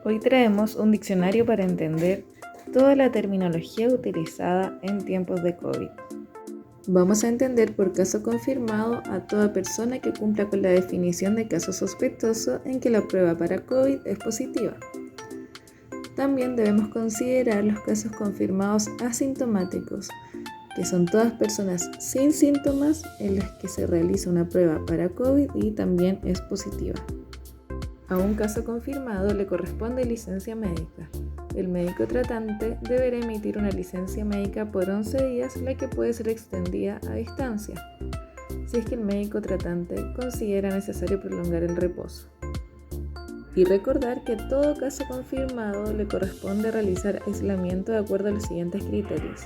Hoy traemos un diccionario para entender toda la terminología utilizada en tiempos de COVID. Vamos a entender por caso confirmado a toda persona que cumpla con la definición de caso sospechoso en que la prueba para COVID es positiva. También debemos considerar los casos confirmados asintomáticos, que son todas personas sin síntomas en las que se realiza una prueba para COVID y también es positiva. A un caso confirmado le corresponde licencia médica. El médico tratante deberá emitir una licencia médica por 11 días, la que puede ser extendida a distancia, si es que el médico tratante considera necesario prolongar el reposo. Y recordar que todo caso confirmado le corresponde realizar aislamiento de acuerdo a los siguientes criterios.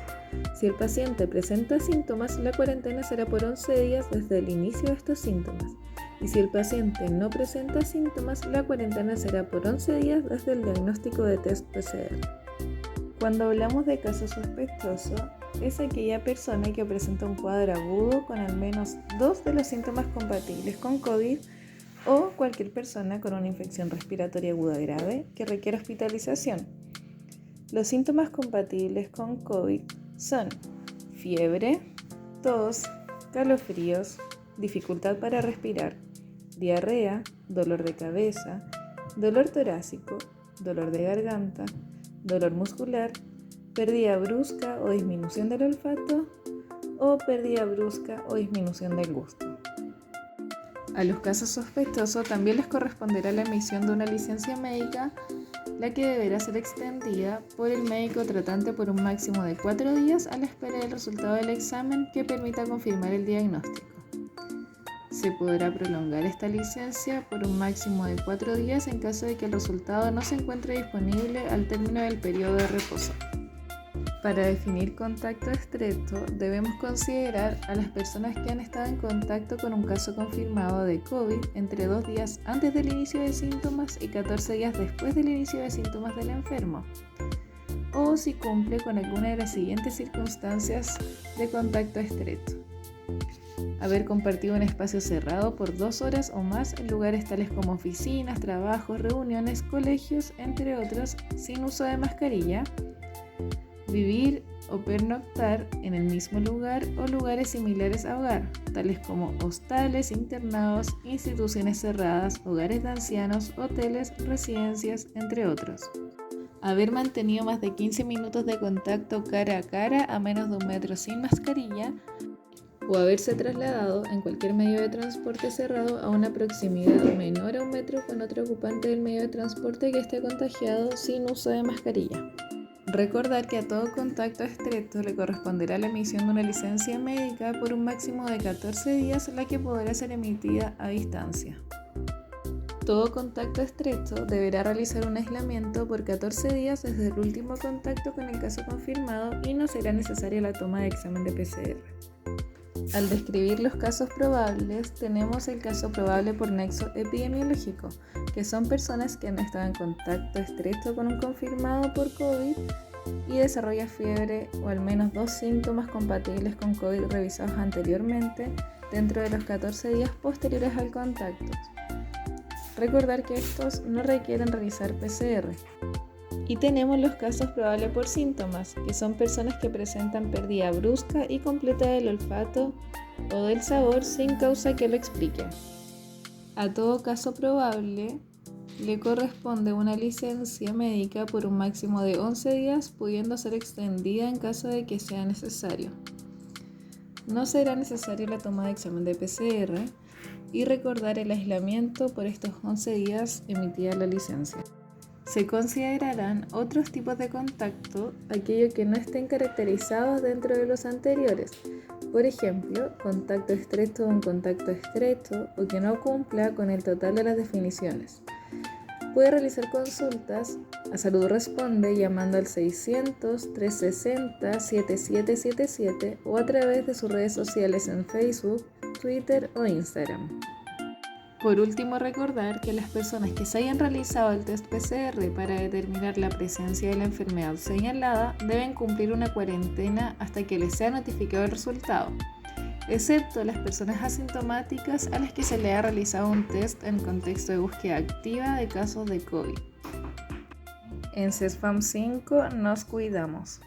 Si el paciente presenta síntomas, la cuarentena será por 11 días desde el inicio de estos síntomas. Y si el paciente no presenta síntomas, la cuarentena será por 11 días desde el diagnóstico de test PCR. Cuando hablamos de caso sospechoso, es aquella persona que presenta un cuadro agudo con al menos 2 de los síntomas compatibles con COVID o cualquier persona con una infección respiratoria aguda grave que requiera hospitalización. Los síntomas compatibles con COVID son fiebre, tos, calofríos, dificultad para respirar, diarrea, dolor de cabeza, dolor torácico, dolor de garganta, dolor muscular, pérdida brusca o disminución del olfato o pérdida brusca o disminución del gusto. A los casos sospechosos también les corresponderá la emisión de una licencia médica, la que deberá ser extendida por el médico tratante por un máximo de 4 días a la espera del resultado del examen que permita confirmar el diagnóstico. Se podrá prolongar esta licencia por un máximo de 4 días en caso de que el resultado no se encuentre disponible al término del periodo de reposo. Para definir contacto estrecho, debemos considerar a las personas que han estado en contacto con un caso confirmado de COVID entre 2 días antes del inicio de síntomas y 14 días después del inicio de síntomas del enfermo, o si cumple con alguna de las siguientes circunstancias de contacto estrecho: haber compartido un espacio cerrado por 2 horas o más en lugares tales como oficinas, trabajos, reuniones, colegios, entre otros, sin uso de mascarilla, vivir o pernoctar en el mismo lugar o lugares similares a hogar, tales como hostales, internados, instituciones cerradas, hogares de ancianos, hoteles, residencias, entre otros. Haber mantenido más de 15 minutos de contacto cara a cara a menos de 1 metro sin mascarilla, o haberse trasladado en cualquier medio de transporte cerrado a una proximidad menor a 1 metro con otro ocupante del medio de transporte que esté contagiado sin uso de mascarilla. Recordar que a todo contacto estrecho le corresponderá la emisión de una licencia médica por un máximo de 14 días, la que podrá ser emitida a distancia. Todo contacto estrecho deberá realizar un aislamiento por 14 días desde el último contacto con el caso confirmado y no será necesaria la toma de examen de PCR. Al describir los casos probables, tenemos el caso probable por nexo epidemiológico, que son personas que han estado en contacto estrecho con un confirmado por COVID y desarrolla fiebre o al menos 2 síntomas compatibles con COVID revisados anteriormente dentro de los 14 días posteriores al contacto. Recordar que estos no requieren realizar PCR. Y tenemos los casos probables por síntomas, que son personas que presentan pérdida brusca y completa del olfato o del sabor sin causa que lo explique. A todo caso probable le corresponde una licencia médica por un máximo de 11 días, pudiendo ser extendida en caso de que sea necesario. No será necesario la toma de examen de PCR y recordar el aislamiento por estos 11 días emitida la licencia. Se considerarán otros tipos de contacto, aquellos que no estén caracterizados dentro de los anteriores. Por ejemplo, contacto estrecho o un contacto estrecho o que no cumpla con el total de las definiciones. Puede realizar consultas a Salud Responde llamando al 600-360-7777 o a través de sus redes sociales en Facebook, Twitter o Instagram. Por último, recordar que las personas que se hayan realizado el test PCR para determinar la presencia de la enfermedad señalada deben cumplir una cuarentena hasta que les sea notificado el resultado, excepto las personas asintomáticas a las que se le ha realizado un test en contexto de búsqueda activa de casos de COVID. En CESFAM 5 nos cuidamos.